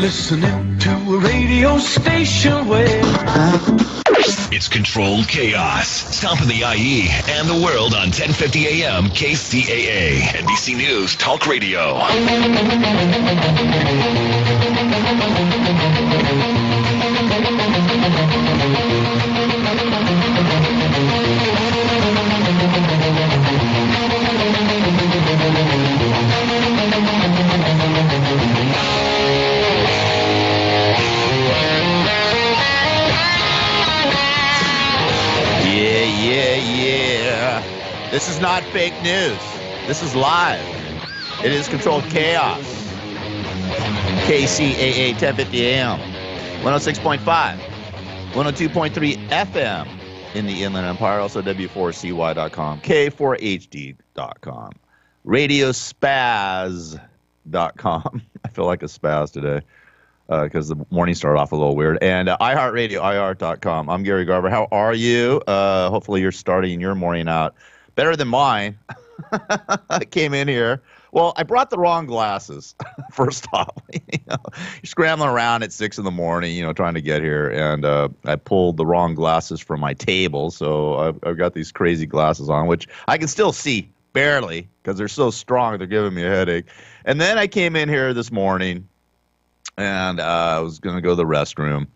listening to a radio station where it's controlled chaos. Stomping the IE and the world on 1050 AM KCAA. NBC News Talk Radio. This is not fake news. This is live. It is controlled chaos. KCAA 1050 AM, 106.5, 102.3 FM in the Inland Empire. Also W4CY.com, K4HD.com, Radiospaz.com. I feel like a spaz today because the morning started off a little weird. And iHeartRadio, iHeart.com. I'm Gary Garver. How are you? Hopefully you're starting your morning out better than mine. I came in here. Well, I brought the wrong glasses, first off. You're scrambling around at 6 in the morning, trying to get here. And I pulled the wrong glasses from my table. So I've got these crazy glasses on, which I can still see barely because they're so strong. They're giving me a headache. And then I came in here this morning, and I was going to go to the restroom.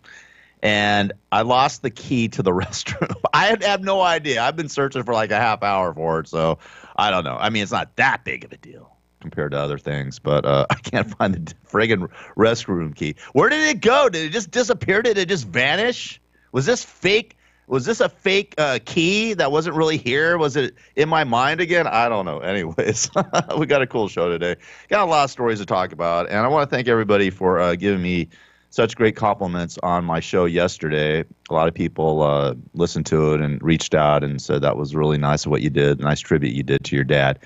And I lost the key to the restroom. I have no idea. I've been searching for like a half hour for it, so I don't know. I mean, it's not that big of a deal compared to other things, but I can't find the friggin' restroom key. Where did it go? Did it just disappear? Did it just vanish? Was this fake? Was this a fake key that wasn't really here? Was it in my mind again? I don't know. Anyways, we got a cool show today. Got a lot of stories to talk about, and I want to thank everybody for giving me such great compliments on my show yesterday. A lot of people listened to it and reached out and said that was really nice of what you did, nice tribute you did to your dad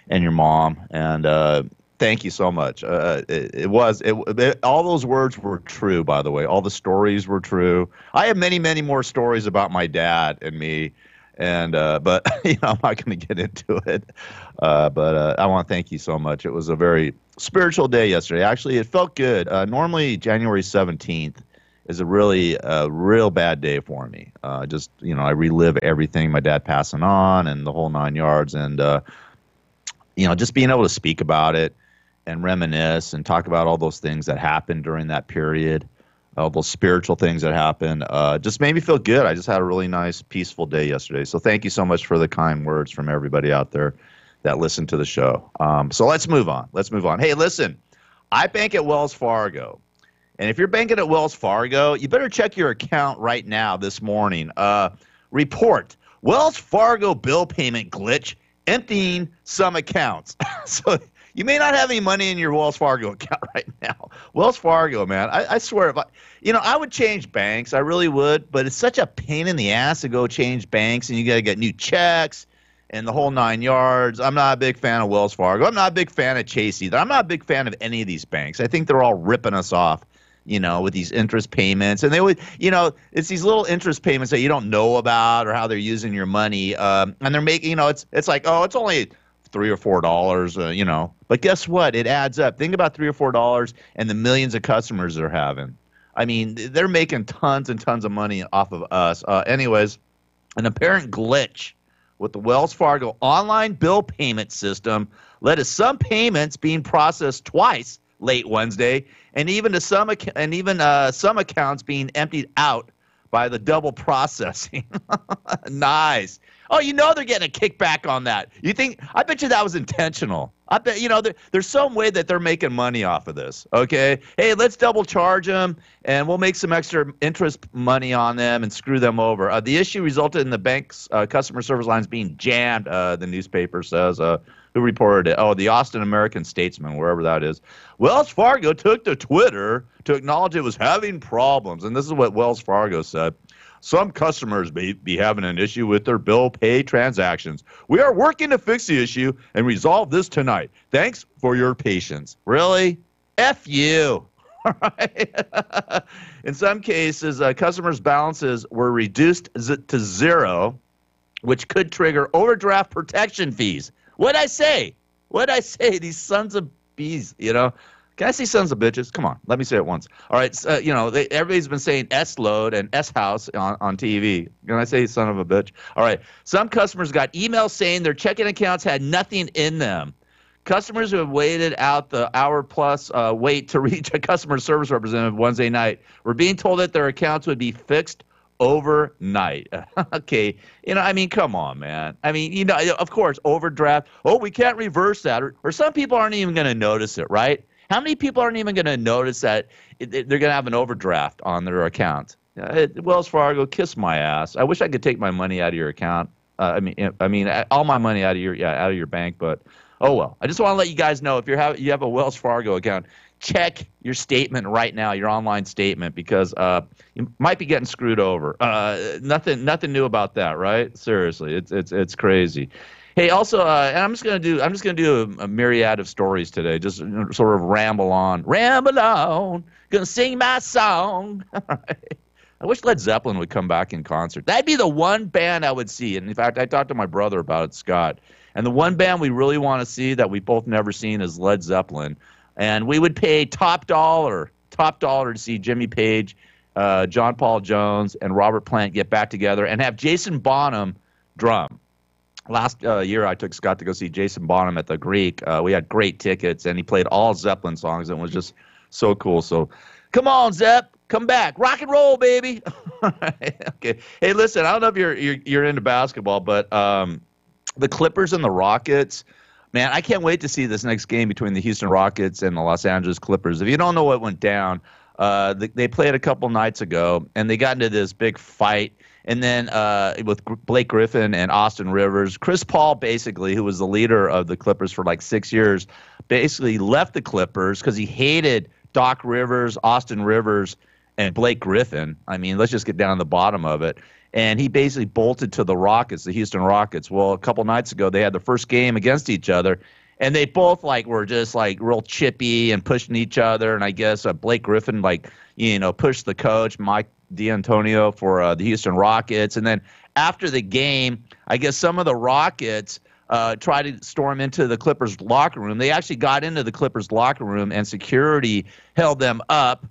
and your mom. And thank you so much. All those words were true, by the way. All the stories were true. I have many, many more stories about my dad and me. And but I'm not going to get into it. But I want to thank you so much. It was a very spiritual day yesterday. Actually, it felt good. Normally, January 17th is a real bad day for me. I relive everything, my dad passing on and the whole 9 yards. And, just being able to speak about it and reminisce and talk about all those things that happened during that period, all those spiritual things that happened, just made me feel good. I just had a really nice, peaceful day yesterday. So thank you so much for the kind words from everybody out there that listened to the show. So let's move on. Hey, listen, I bank at Wells Fargo. And if you're banking at Wells Fargo, you better check your account right now this morning. Report, Wells Fargo bill payment glitch, emptying some accounts. So you may not have any money in your Wells Fargo account right now. Wells Fargo, man, I swear, I would change banks. I really would. But it's such a pain in the ass to go change banks, and you got to get new checks and the whole 9 yards. I'm not a big fan of Wells Fargo. I'm not a big fan of Chase either. I'm not a big fan of any of these banks. I think they're all ripping us off, with these interest payments. And they would, it's these little interest payments that you don't know about or how they're using your money. And they're making, it's like, oh, it's only $3 or $4, But guess what? It adds up. Think about $3 or $4 and the millions of customers they're having. I mean, they're making tons and tons of money off of us. Anyways, an apparent glitch with the Wells Fargo online bill payment system led to some payments being processed twice late Wednesday, and even some accounts being emptied out by the double processing. Nice. Oh, they're getting a kickback on that. I bet you that was intentional. I bet, there's some way that they're making money off of this, okay? Hey, let's double charge them, and we'll make some extra interest money on them and screw them over. The issue resulted in the bank's customer service lines being jammed, the newspaper says. Who reported it? Oh, the Austin American-Statesman, wherever that is. Wells Fargo took to Twitter to acknowledge it was having problems, and this is what Wells Fargo said. Some customers may be having an issue with their bill pay transactions. We are working to fix the issue and resolve this tonight. Thanks for your patience. Really? F you. All right. In some cases, customers' balances were reduced to zero, which could trigger overdraft protection fees. What'd I say? These sons of bees, Can I say sons of bitches? Come on, let me say it once. All right, everybody's been saying S-load and S-house on TV. Can I say son of a bitch? All right, some customers got emails saying their checking accounts had nothing in them. Customers who have waited out the hour-plus wait to reach a customer service representative Wednesday night were being told that their accounts would be fixed overnight. Okay, come on, man. Of course, overdraft. Oh, we can't reverse that. Or some people aren't even going to notice it, right? How many people aren't even going to notice that they're going to have an overdraft on their account? Wells Fargo, kiss my ass. I wish I could take my money out of your account. All my money out of your bank. But oh well. I just want to let you guys know if you have a Wells Fargo account, check your statement right now, your online statement, because you might be getting screwed over. Nothing new about that, right? Seriously, it's crazy. Hey, also, and I'm just gonna do a myriad of stories today. Just sort of ramble on. Gonna sing my song. I wish Led Zeppelin would come back in concert. That'd be the one band I would see. And in fact, I talked to my brother about it, Scott. And the one band we really want to see that we've both never seen is Led Zeppelin. And we would pay top dollar to see Jimmy Page, John Paul Jones, and Robert Plant get back together and have Jason Bonham drum. Last year, I took Scott to go see Jason Bonham at the Greek. We had great tickets, and he played all Zeppelin songs, and it was just so cool. So, come on, Zepp, come back, rock and roll, baby. Okay. Hey, listen, I don't know if you're into basketball, but the Clippers and the Rockets, man, I can't wait to see this next game between the Houston Rockets and the Los Angeles Clippers. If you don't know what went down, they played a couple nights ago, and they got into this big fight. And then with Blake Griffin and Austin Rivers, Chris Paul, basically, who was the leader of the Clippers for like 6 years, basically left the Clippers because he hated Doc Rivers, Austin Rivers, and Blake Griffin. Let's just get down to the bottom of it. And he basically bolted to the Rockets, the Houston Rockets. Well, a couple nights ago, they had the first game against each other, and they both were just real chippy and pushing each other. And I guess Blake Griffin pushed the coach, Mike D'Antonio, for the Houston Rockets. And then after the game, I guess some of the Rockets tried to storm into the Clippers locker room. They actually got into the Clippers locker room, and security held them up.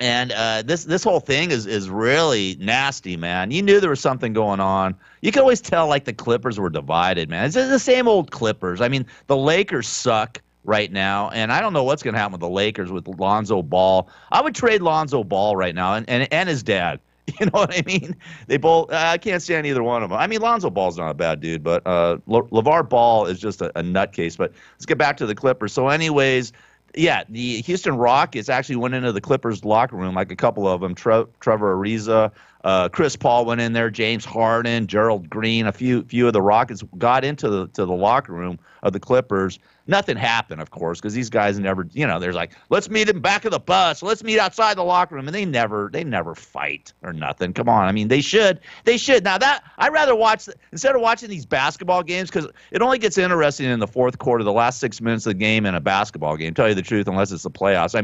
And this whole thing is really nasty, man. You knew there was something going on. You could always tell the Clippers were divided, man. It's the same old Clippers. The Lakers suck right now, and I don't know what's going to happen with the Lakers with Lonzo Ball. I would trade Lonzo Ball right now and his dad. You know what I mean? They both. I can't stand either one of them. Lonzo Ball's not a bad dude, but LeVar Ball is just a nutcase. But let's get back to the Clippers. So anyways, yeah, the Houston Rockets actually went into the Clippers locker room, a couple of them. Trevor Ariza, Chris Paul went in there, James Harden, Gerald Green, a few of the Rockets got into the locker room of the Clippers. Nothing happened, of course, because these guys never, there's let's meet in back of the bus, let's meet outside the locker room, and they never fight or nothing. Come on, they should. Now that I'd rather watch instead of watching these basketball games, because it only gets interesting in the fourth quarter, the last 6 minutes of the game in a basketball game. Tell you the truth, unless it's the playoffs.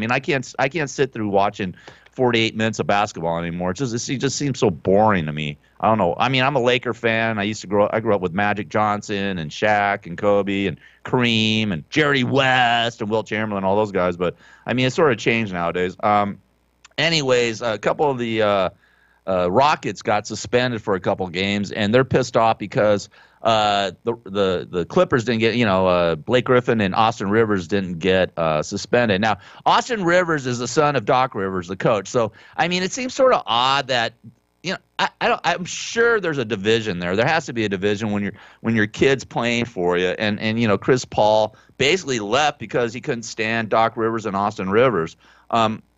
I can't sit through watching 48 minutes of basketball anymore. It just seems so boring to me. I don't know. I'm a Laker fan. I grew up with Magic Johnson and Shaq and Kobe and Kareem and Jerry West and Wilt Chamberlain, all those guys. But it's sort of changed nowadays. Anyways, a couple of the Rockets got suspended for a couple games, and they're pissed off because the Clippers didn't get, Blake Griffin and Austin Rivers didn't get suspended. Now, Austin Rivers is the son of Doc Rivers, the coach. So, it seems sort of odd that, I'm sure there's a division there. There has to be a division when your kid's playing for you. And Chris Paul basically left because he couldn't stand Doc Rivers and Austin Rivers.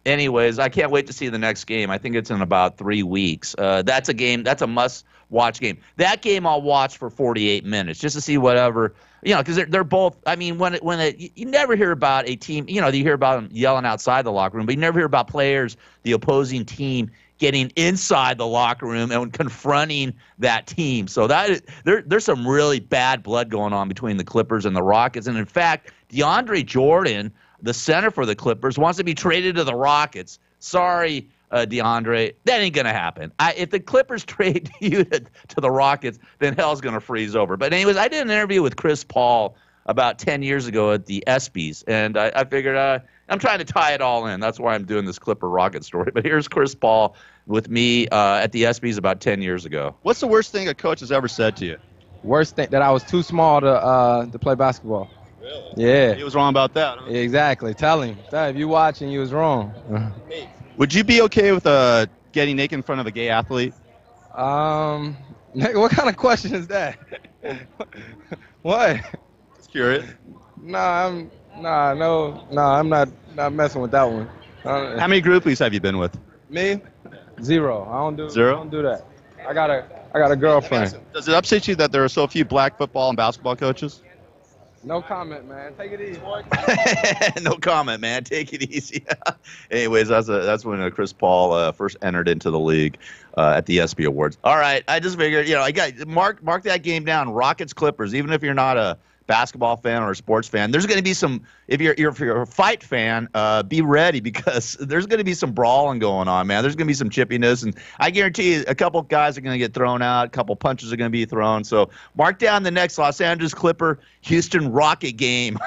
Anyways, I can't wait to see the next game. I think it's in about 3 weeks. That's a must-watch game. That game I'll watch for 48 minutes just to see whatever, because they're both. You never hear about a team. You hear about them yelling outside the locker room, but you never hear about players, the opposing team, getting inside the locker room and confronting that team. So there's some really bad blood going on between the Clippers and the Rockets. And in fact, DeAndre Jordan, the center for the Clippers, wants to be traded to the Rockets. Sorry, DeAndre, that ain't going to happen. If the Clippers trade you to the Rockets, then hell's going to freeze over. But anyways, I did an interview with Chris Paul about 10 years ago at the ESPYs, and I figured I'm trying to tie it all in. That's why I'm doing this Clipper Rocket story. But here's Chris Paul with me at the ESPYs about 10 years ago. What's the worst thing a coach has ever said to you? Worst thing, that I was too small to play basketball. Really? Yeah. He was wrong about that, huh? Exactly. Tell him. If you watching, you was wrong. Would you be okay with getting naked in front of a gay athlete? What kind of question is that? What? Just curious. I'm not messing with that one. How many groupies have you been with? Me? Zero. I don't do Zero? I don't do that. I got a girlfriend. Does it upset you that there are so few black football and basketball coaches? No comment, man. Take it easy. No comment, man. Take it easy. Anyways, that's when Chris Paul first entered into the league at the ESPY Awards. All right, I just figured, I got mark that game down. Rockets Clippers. Even if you're not a basketball fan or a sports fan, there's going to be some. If you're a fight fan, be ready, because there's going to be some brawling going on, man. There's going to be some chippiness, and I guarantee you, a couple guys are going to get thrown out. A couple punches are going to be thrown. So mark down the next Los Angeles Clipper Houston Rocket game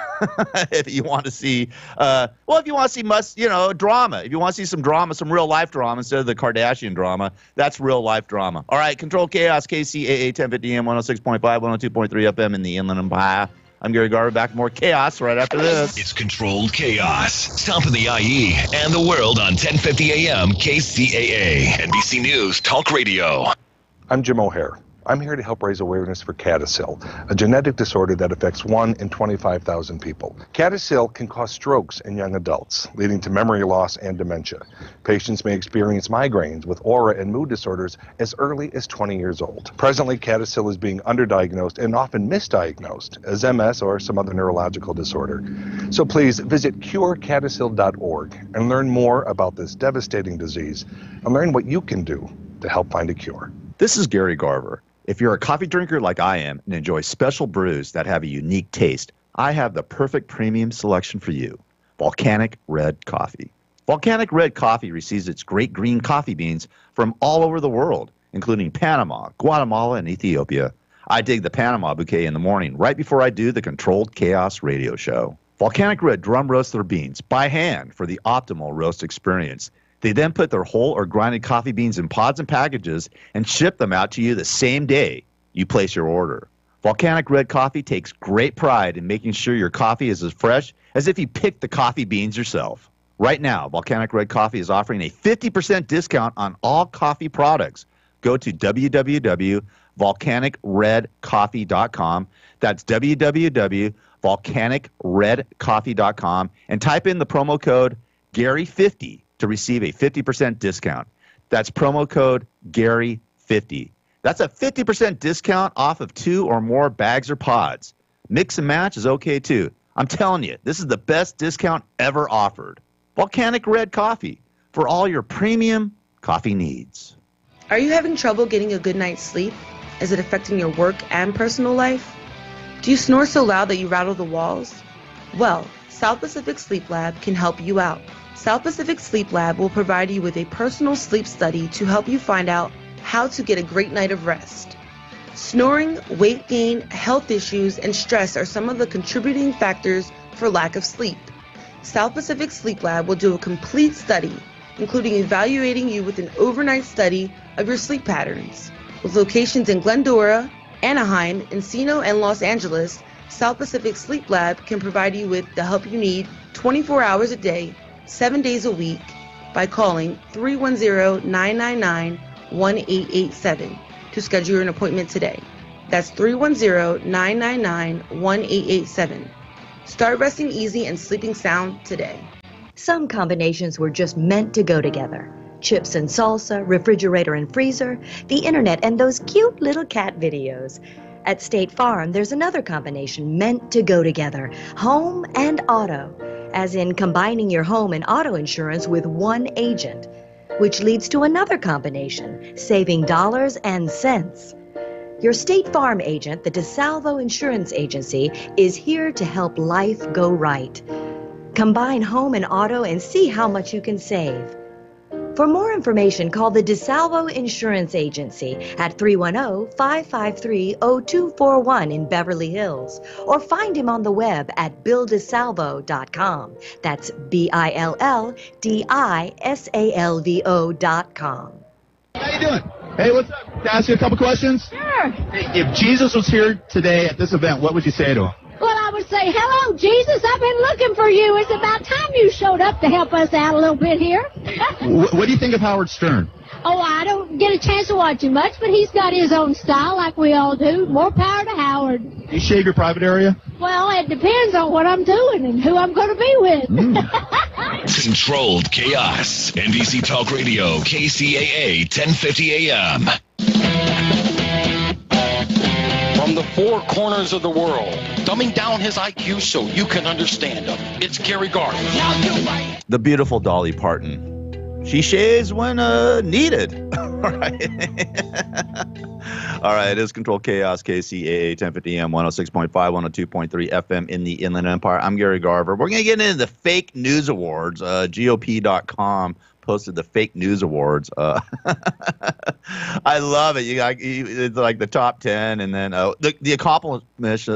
if you want to see. If you want to see drama. If you want to see some drama, some real life drama instead of the Kardashian drama, that's real life drama. All right, Control Chaos, KCAA 1050 AM, 106.5, 102.3 FM in the Inland Empire. I'm Gary Garver, back with more chaos right after this. It's Controlled Chaos. Stomping the IE and the world on 1050 AM KCAA. NBC News Talk Radio. I'm Jim O'Hare. I'm here to help raise awareness for CADASIL, a genetic disorder that affects 1 in 25,000 people. CADASIL can cause strokes in young adults, leading to memory loss and dementia. Patients may experience migraines with aura and mood disorders as early as 20 years old. Presently, CADASIL is being underdiagnosed and often misdiagnosed as MS or some other neurological disorder. So please visit curecadasil.org and learn more about this devastating disease and learn what you can do to help find a cure. This is Gary Garver. If you're a coffee drinker like I am and enjoy special brews that have a unique taste, I have the perfect premium selection for you, Volcanic Red Coffee. Volcanic Red Coffee receives its great green coffee beans from all over the world, including Panama, Guatemala, and Ethiopia. I dig the Panama bouquet in the morning right before I do the Controlled Chaos radio show. Volcanic Red drum roasts their beans by hand for the optimal roast experience. They then put their whole or grinded coffee beans in pods and packages and ship them out to you the same day you place your order. Volcanic Red Coffee takes great pride in making sure your coffee is as fresh as if you picked the coffee beans yourself. Right now, Volcanic Red Coffee is offering a 50% discount on all coffee products. Go to www.volcanicredcoffee.com. That's www.volcanicredcoffee.com and type in the promo code Gary50 to receive a 50% discount. That's promo code Gary50. That's a 50% discount off of 2 or more bags or pods. Mix and match is okay too. I'm telling you, this is the best discount ever offered. Volcanic Red Coffee for all your premium coffee needs. Are you having trouble getting a good night's sleep? Is it affecting your work and personal life? Do you snore so loud that you rattle the walls? Well, South Pacific Sleep Lab can help you out. South Pacific Sleep Lab will provide you with a personal sleep study to help you find out how to get a great night of rest. Snoring, weight gain, health issues, and stress are some of the contributing factors for lack of sleep. South Pacific Sleep Lab will do a complete study, including evaluating you with an overnight study of your sleep patterns. With locations in Glendora, Anaheim, Encino, and Los Angeles, South Pacific Sleep Lab can provide you with the help you need 24 hours a day, 7 days a week by calling 310-999-1887 to schedule an appointment today. That's 310-999-1887. Start resting easy and sleeping sound today. Some combinations were just meant to go together. Chips and salsa, refrigerator and freezer, the internet, and those cute little cat videos. At State Farm, there's another combination meant to go together, home and auto, as in combining your home and auto insurance with one agent, which leads to another combination, saving dollars and cents. Your State Farm agent, the DeSalvo Insurance Agency, is here to help life go right. Combine home and auto and see how much you can save. For more information, call the DeSalvo Insurance Agency at 310-553-0241 in Beverly Hills, or find him on the web at BillDeSalvo.com. That's BILLDISALVO.com. How you doing? Hey, what's up? Can I ask you a couple questions? Sure. Hey, if Jesus was here today at this event, what would you say to him? Well, I would say, hello, Jesus, I've been looking for you. It's about time you showed up to help us out a little bit here. What do you think of Howard Stern? Oh, I don't get a chance to watch him much, but he's got his own style like we all do. More power to Howard. Do you shave your private area? Well, it depends on what I'm doing and who I'm going to be with. Controlled chaos. NBC Talk Radio, KCAA, 1050 AM. From the four corners of the world, dumbing down his IQ so you can understand him. It's Gary Garver. The beautiful Dolly Parton. She shaves when needed. All right. All right. It is Control Chaos, KCAA, 1050 AM, 106.5, 102.3 FM in the Inland Empire. I'm Gary Garver. We're going to get into the fake news awards. GOP.com posted the fake news awards. I love it. It's like the top 10, and then the compliments.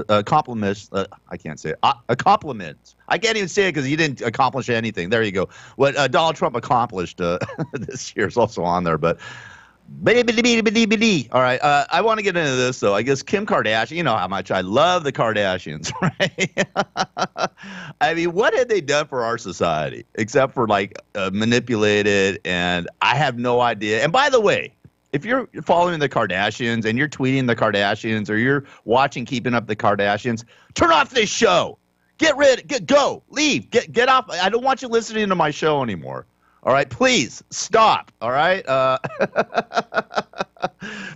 I can't say it. Compliments. I can't even say it because he didn't accomplish anything. There you go. What Donald Trump accomplished this year is also on there, but. All right, I want to get into this, though. I guess Kim Kardashian, you know how much I love the Kardashians, right? I mean, what had they done for our society except for, like, manipulate it, and I have no idea. And by the way, if you're following the Kardashians and you're tweeting the Kardashians or you're watching Keeping Up the Kardashians, turn off this show. Go, leave, get off. I don't want you listening to my show anymore. All right, please stop. All right. But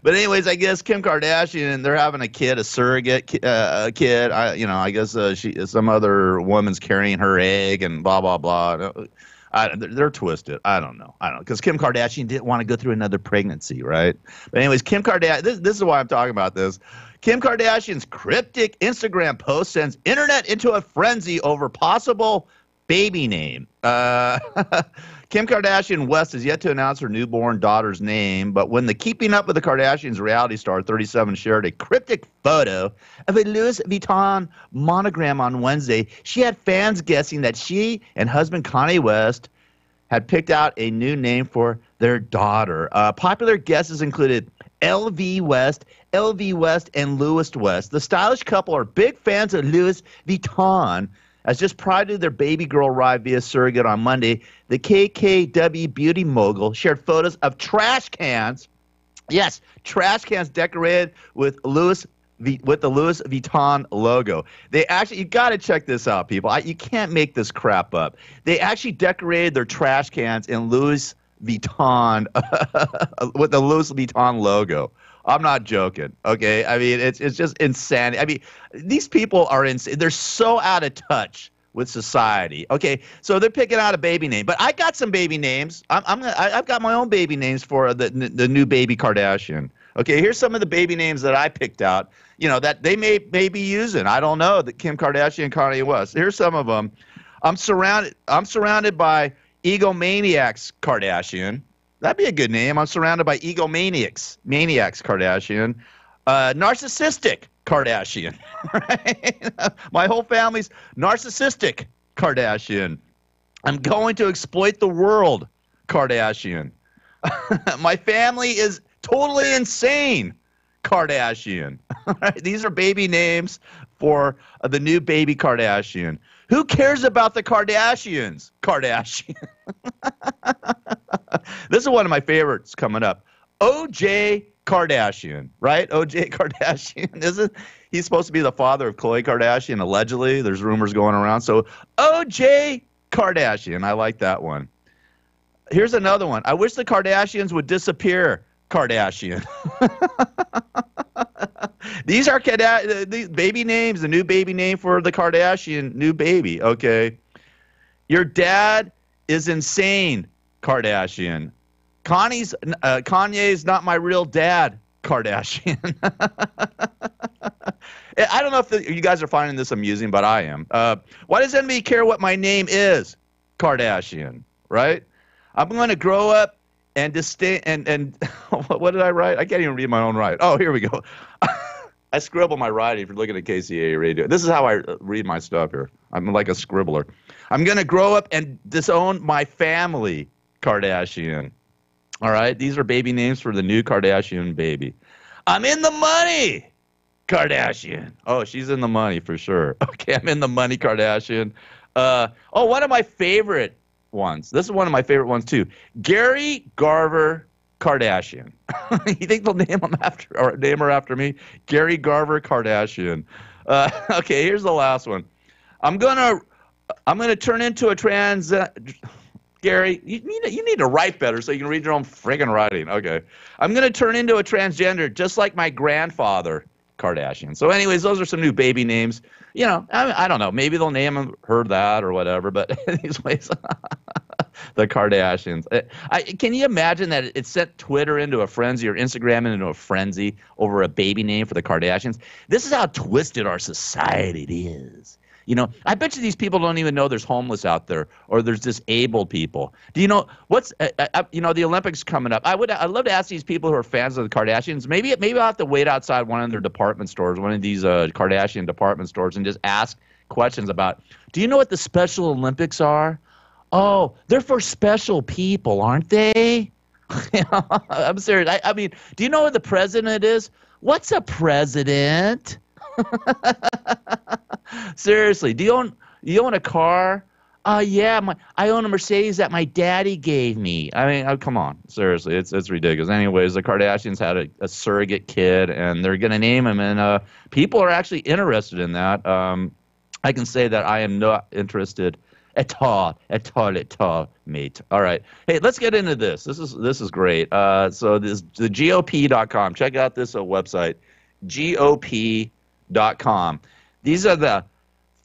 anyways, I guess Kim Kardashian, they're having a kid, a surrogate kid. I guess some other woman's carrying her egg and blah blah blah. They're twisted. I don't know. Because Kim Kardashian didn't want to go through another pregnancy, right? But anyways, Kim Kardashian. This is why I'm talking about this. Kim Kardashian's cryptic Instagram post sends internet into a frenzy over possible baby name. Kim Kardashian West has yet to announce her newborn daughter's name, but when the Keeping Up with the Kardashians reality star 37 shared a cryptic photo of a Louis Vuitton monogram on Wednesday, she had fans guessing that she and husband Kanye West had picked out a new name for their daughter. Popular guesses included LV West, and Louis West. The stylish couple are big fans of Louis Vuitton. As just prior to their baby girl arrived via surrogate on Monday, the KKW beauty mogul shared photos of trash cans. Yes, trash cans decorated with the Louis Vuitton logo. They actually, you got to check this out, people. You can't make this crap up. They actually decorated their trash cans in Louis Vuitton with the Louis Vuitton logo. I'm not joking. Okay, I mean it's just insanity. I mean these people are insane. They're so out of touch with society. Okay, so they're picking out a baby name, but I got some baby names. I've got my own baby names for the new baby Kardashian. Okay, here's some of the baby names that I picked out. You know that they may be using. I don't know that Kim Kardashian and Kanye West. Here's some of them. I'm surrounded by egomaniacs Kardashian. That'd be a good name. I'm surrounded by maniacs Kardashian. Narcissistic Kardashian. Right? My whole family's narcissistic Kardashian. I'm going to exploit the world Kardashian. My family is totally insane Kardashian. Right? These are baby names for the new baby Kardashian. Who cares about the Kardashians? Kardashian. This is one of my favorites coming up. O.J. Kardashian, right? O.J. Kardashian. He's supposed to be the father of Khloe Kardashian, allegedly. There's rumors going around. So O.J. Kardashian. I like that one. Here's another one. I wish the Kardashians would disappear. Kardashian. These are these baby names, the new baby name for the Kardashian new baby. Okay. Your dad is insane, Kardashian. Kanye's not my real dad, Kardashian. I don't know if you guys are finding this amusing, but I am. Why does anybody care what my name is, Kardashian? Right? I'm going to grow up and what did I write? I can't even read my own write. Oh, here we go. I scribble my writing if you're looking at KCAA radio. This is how I read my stuff here. I'm like a scribbler. I'm going to grow up and disown my family, Kardashian. All right? These are baby names for the new Kardashian baby. I'm in the money, Kardashian. Oh, she's in the money for sure. Okay, I'm in the money, Kardashian. One of my favorite ones. This is one of my favorite ones, too. Gary Garver Kardashian. You think they'll name her after me? Gary Garver Kardashian. Okay, here's the last one. I'm gonna turn into a trans. Gary, you need to write better so you can read your own friggin' writing. Okay, I'm gonna turn into a transgender just like my grandfather, Kardashian. So, anyways, those are some new baby names. You know, I don't know. Maybe they'll name her that or whatever. But anyways, the Kardashians. Can you imagine that it sent Twitter into a frenzy or Instagram into a frenzy over a baby name for the Kardashians? This is how twisted our society is. You know, I bet you these people don't even know there's homeless out there or there's disabled people. Do you know what's the Olympics coming up? I'd love to ask these people who are fans of the Kardashians. Maybe I'll have to wait outside one of their department stores, one of these Kardashian department stores, and just ask questions about, do you know what the Special Olympics are? Oh, they're for special people, aren't they? I'm serious. I mean, do you know what the president is? What's a president? Seriously, do you own a car? Yeah, I own a Mercedes that my daddy gave me. I mean, come on, seriously, it's ridiculous. Anyways, the Kardashians had a surrogate kid, and they're gonna name him, and people are actually interested in that. I can say that I am not interested at all, mate. All right, hey, let's get into this. This is great. So this the GOP.com. Check out this website, GOP.com. These are the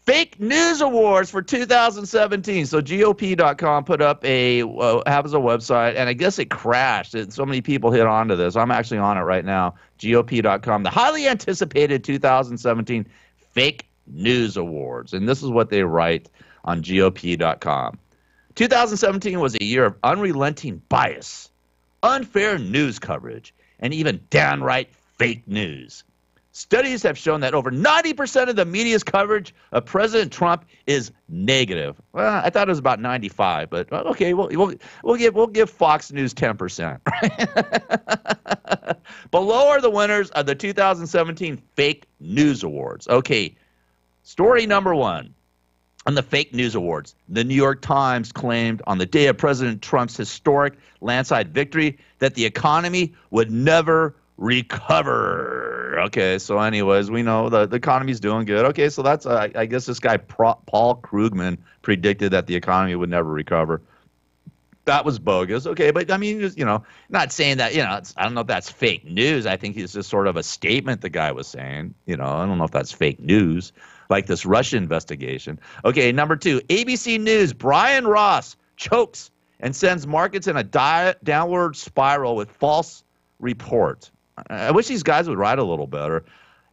fake news awards for 2017. So GOP.com put up has a website, and I guess it crashed. So many people hit onto this. I'm actually on it right now. GOP.com, the highly anticipated 2017 fake news awards, and this is what they write on GOP.com. 2017 was a year of unrelenting bias, unfair news coverage, and even downright fake news. Studies have shown that over 90% of the media's coverage of President Trump is negative. Well, I thought it was about 95, but okay, we'll give Fox News 10%. Below are the winners of the 2017 Fake News Awards. Okay, story number one on the Fake News Awards. The New York Times claimed on the day of President Trump's historic landslide victory that the economy would never recover. Okay, so anyways, we know the economy's doing good. Okay, so that's I guess this guy Paul Krugman predicted that the economy would never recover. That was bogus. Okay, but I mean, just, not saying that, I don't know if that's fake news. I think it's just sort of a statement the guy was saying. I don't know if that's fake news, like this Russia investigation. Okay, number two, ABC News, Brian Ross chokes and sends markets in a downward spiral with false report. I wish these guys would write a little better.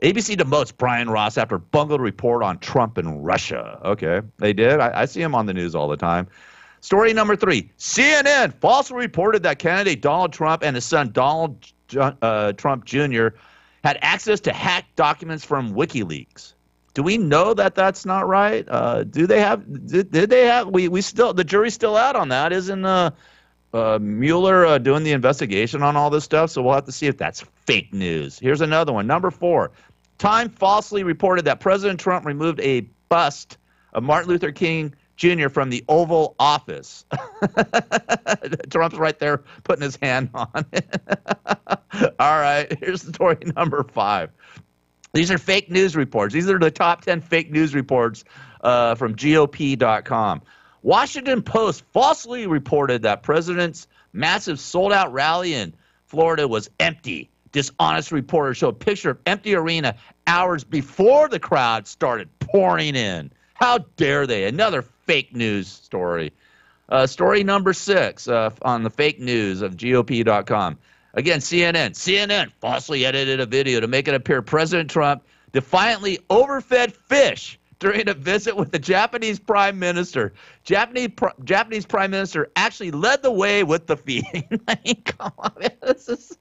ABC demotes Brian Ross after bungled report on Trump and Russia. Okay, they did. I see him on the news all the time. Story number three, CNN falsely reported that candidate Donald Trump and his son Donald Trump Jr. had access to hacked documents from WikiLeaks. Do we know that that's not right? Did they have, we still, the jury's still out on that. Isn't Mueller doing the investigation on all this stuff? So we'll have to see if that's fake news. Here's another one. Number four, Time falsely reported that President Trump removed a bust of Martin Luther King Jr. from the Oval Office. Trump's right there putting his hand on it. All right, here's story number five. These are fake news reports. These are the top 10 fake news reports from GOP.com. Washington Post falsely reported that President's massive sold-out rally in Florida was empty. Dishonest reporters show a picture of empty arena hours before the crowd started pouring in. How dare they? Another fake news story. Story number six on the fake news of GOP.com. Again, CNN. CNN falsely edited a video to make it appear President Trump defiantly overfed fish during a visit with the Japanese Prime Minister. Japanese Prime Minister actually led the way with the feeding. I mean, come on, man. This is...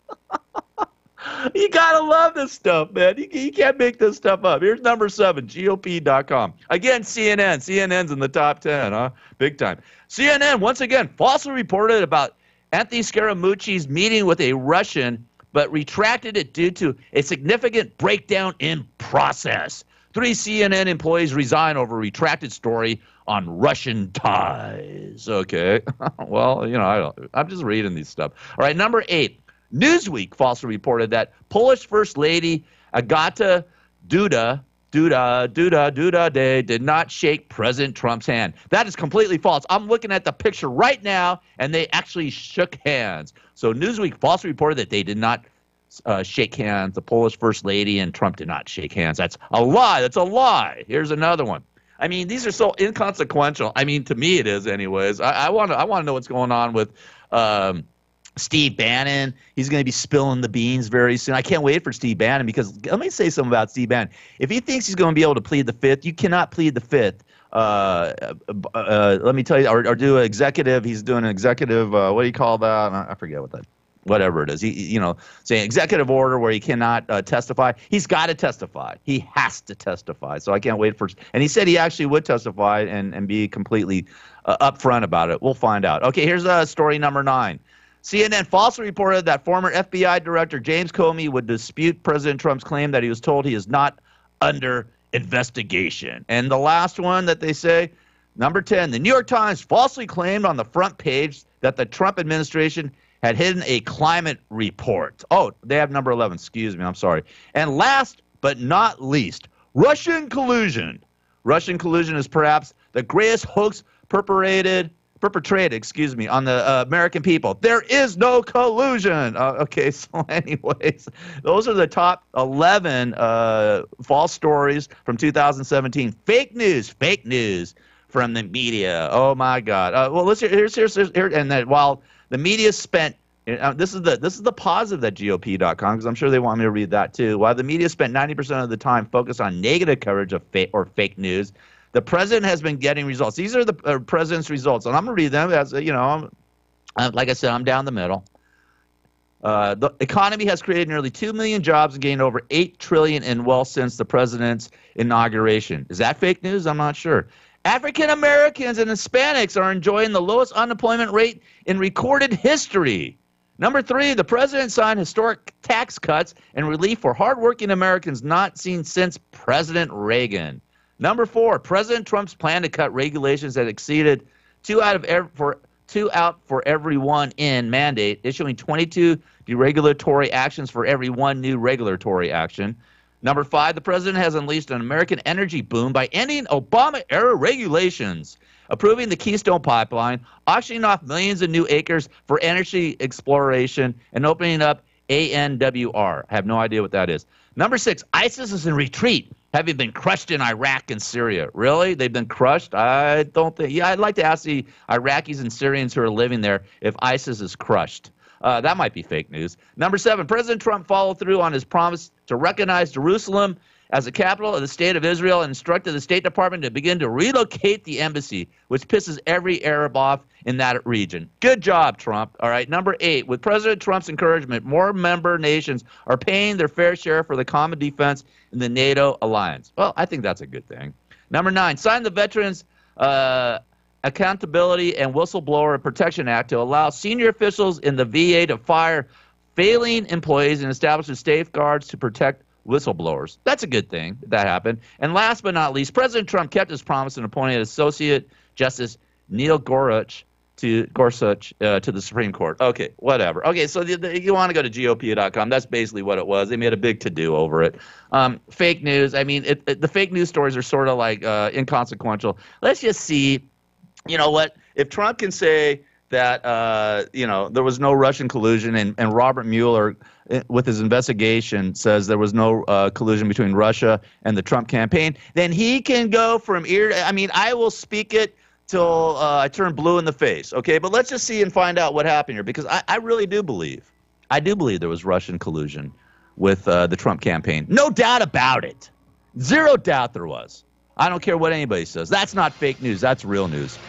You gotta love this stuff, man. You can't make this stuff up. Here's number 7, GOP.com. Again, CNN. CNN's in the top 10, huh? Big time. CNN, once again, falsely reported about Anthony Scaramucci's meeting with a Russian, but retracted it due to a significant breakdown in process. 3 CNN employees resign over retracted story on Russian ties. Okay. Well, I'm just reading these stuff. All right, number 8. Newsweek falsely reported that Polish First Lady Agata Duda did not shake President Trump's hand. That is completely false. I'm looking at the picture right now, and they actually shook hands. So Newsweek falsely reported that they did not shake hands. The Polish First Lady and Trump did not shake hands. That's a lie. That's a lie. Here's another one. I mean, these are so inconsequential. I mean, to me it is anyways. I want to know what's going on with Steve Bannon. He's going to be spilling the beans very soon. I can't wait for Steve Bannon, because let me say something about Steve Bannon. If he thinks he's going to be able to plead the fifth, you cannot plead the fifth. Let me tell you, or do an executive. He's doing an executive. What do you call that? I forget what that. Whatever it is, say executive order where he cannot testify. He's got to testify. He has to testify. So I can't wait for. And he said he actually would testify and be completely upfront about it. We'll find out. Okay, here's story number 9. CNN falsely reported that former FBI Director James Comey would dispute President Trump's claim that he was told he is not under investigation. And the last one that they say, number 10, the New York Times falsely claimed on the front page that the Trump administration had hidden a climate report. Oh, they have number 11. Excuse me. I'm sorry. And last but not least, Russian collusion. Russian collusion is perhaps the greatest hoax perpetrated, on the American people. There is no collusion. Okay, so anyways, those are the top 11 false stories from 2017. Fake news from the media. Oh my God. Well, let's here's and that while the media spent. This is the positive that GOP.com, because I'm sure they want me to read that too. While the media spent 90% of the time focused on negative coverage of fake news, the president has been getting results. These are the president's results, and I'm going to read them as like I said, I'm down the middle. The economy has created nearly 2 million jobs and gained over $8 trillion in wealth since the president's inauguration. Is that fake news? I'm not sure. African Americans and Hispanics are enjoying the lowest unemployment rate in recorded history. Number 3, the president signed historic tax cuts and relief for hardworking Americans not seen since President Reagan. Number 4, President Trump's plan to cut regulations that exceeded 2 out for every 1 in mandate, issuing 22 deregulatory actions for every 1 new regulatory action. Number 5, the president has unleashed an American energy boom by ending Obama-era regulations, approving the Keystone Pipeline, auctioning off millions of new acres for energy exploration, and opening up ANWR. I have no idea what that is. Number 6, ISIS is in retreat, having been crushed in Iraq and Syria. Really? They've been crushed? I don't think. Yeah, I'd like to ask the Iraqis and Syrians who are living there if ISIS is crushed. That might be fake news. Number 7, President Trump followed through on his promise to recognize Jerusalem as the capital of the state of Israel and instructed the State Department to begin to relocate the embassy, which pisses every Arab off in that region. Good job, Trump. All right, number 8, with President Trump's encouragement, more member nations are paying their fair share for the common defense in the NATO alliance. Well, I think that's a good thing. Number 9, sign the Veterans Accountability and Whistleblower Protection Act to allow senior officials in the VA to fire failing employees and establish safeguards to protect whistleblowers. That's a good thing that happened. And last but not least, President Trump kept his promise and appointed Associate Justice Neil Gorsuch to the Supreme Court. Okay, whatever. Okay, so you want to go to GOP.com. That's basically what it was. They made a big to-do over it. Fake news. I mean, the fake news stories are sort of like inconsequential. Let's just see, you know what, if Trump can say that, there was no Russian collusion and Robert Mueller, with his investigation, says there was no collusion between Russia and the Trump campaign, then he can go from ear to, I mean, I will speak it till I turn blue in the face, okay? But let's just see and find out what happened here, because I really do believe, there was Russian collusion with the Trump campaign. No doubt about it. Zero doubt there was. I don't care what anybody says. That's not fake news. That's real news.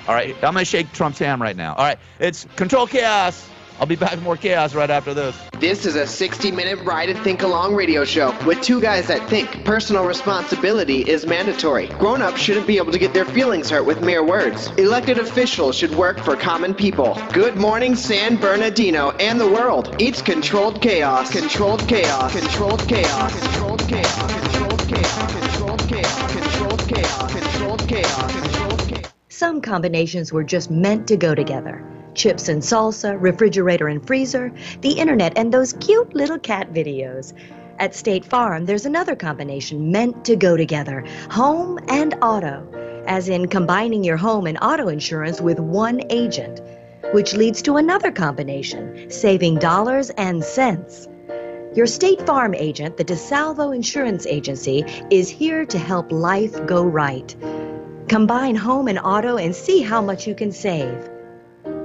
All right, I'm going to shake Trump's hand right now. All right, it's Control Chaos. I'll be back with more chaos right after this. This is a 60-minute ride and think-along radio show with two guys that think personal responsibility is mandatory. Grown-ups shouldn't be able to get their feelings hurt with mere words. Elected officials should work for common people. Good morning, San Bernardino and the world. It's Controlled Chaos. Controlled Chaos. Controlled Chaos. Controlled Chaos. Controlled Chaos. Controlled Chaos. Controlled Chaos. Controlled Chaos. Controlled Chaos. Some combinations were just meant to go together. Chips and salsa, refrigerator and freezer, the internet, and those cute little cat videos. At State Farm, there's another combination meant to go together, home and auto, as in combining your home and auto insurance with one agent, which leads to another combination, saving dollars and cents. Your State Farm agent, the DeSalvo Insurance Agency, is here to help life go right. Combine home and auto and see how much you can save.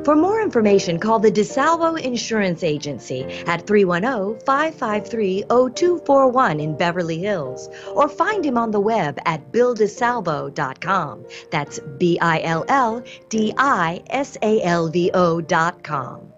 For more information, call the DeSalvo Insurance Agency at 310-553-0241 in Beverly Hills, or find him on the web at BillDeSalvo.com. That's BILLDISALVO.com.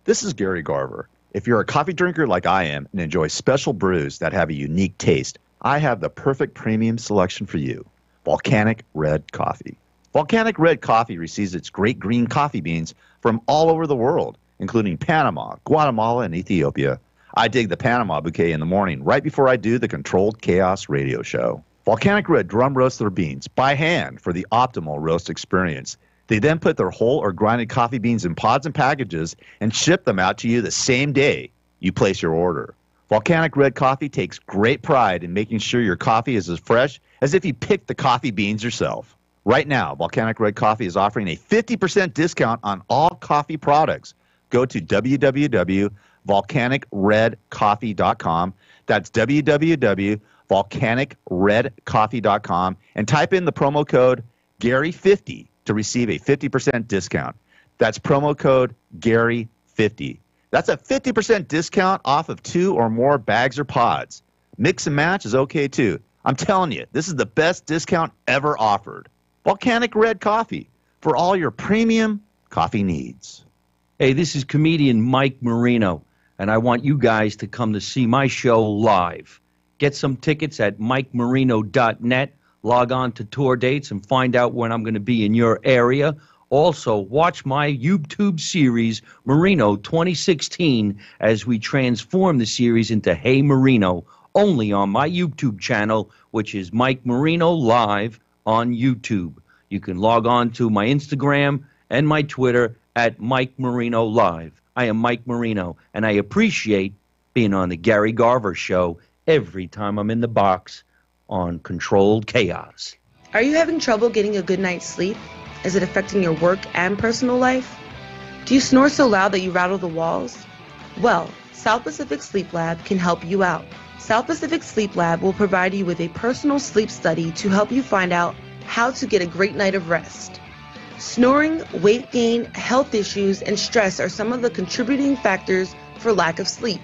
This is Gary Garver. If you're a coffee drinker like I am and enjoy special brews that have a unique taste, I have the perfect premium selection for you. Volcanic Red Coffee. Volcanic Red Coffee receives its great green coffee beans from all over the world, including Panama, Guatemala, and Ethiopia. I dig the Panama bouquet in the morning right before I do the Controlled Chaos radio show. Volcanic Red drum roasts their beans by hand for the optimal roast experience. They then put their whole or grinded coffee beans in pods and packages and ship them out to you the same day you place your order. Volcanic Red Coffee takes great pride in making sure your coffee is as fresh as if you picked the coffee beans yourself. Right now, Volcanic Red Coffee is offering a 50% discount on all coffee products. Go to www.volcanicredcoffee.com. That's www.volcanicredcoffee.com and type in the promo code Gary50 to receive a 50% discount. That's promo code Gary50. That's a 50% discount off of 2 or more bags or pods. Mix and match is okay too. I'm telling you, this is the best discount ever offered. Volcanic Red Coffee for all your premium coffee needs. Hey, this is comedian Mike Marino, and I want you guys to come to see my show live. Get some tickets at mikemarino.net. Log on to tour dates and find out when I'm going to be in your area. Also, watch my YouTube series, Marino 2016, as we transform the series into Hey Marino, only on my YouTube channel, which is Mike Marino Live on YouTube. You can log on to my Instagram and my Twitter at Mike Marino Live. I am Mike Marino, and I appreciate being on the Gary Garver Show every time I'm in the box on Controlled Chaos. Are you having trouble getting a good night's sleep? Is it affecting your work and personal life? Do you snore so loud that you rattle the walls? Well, South Pacific Sleep Lab can help you out. South Pacific Sleep Lab will provide you with a personal sleep study to help you find out how to get a great night of rest. Snoring, weight gain, health issues, and stress are some of the contributing factors for lack of sleep.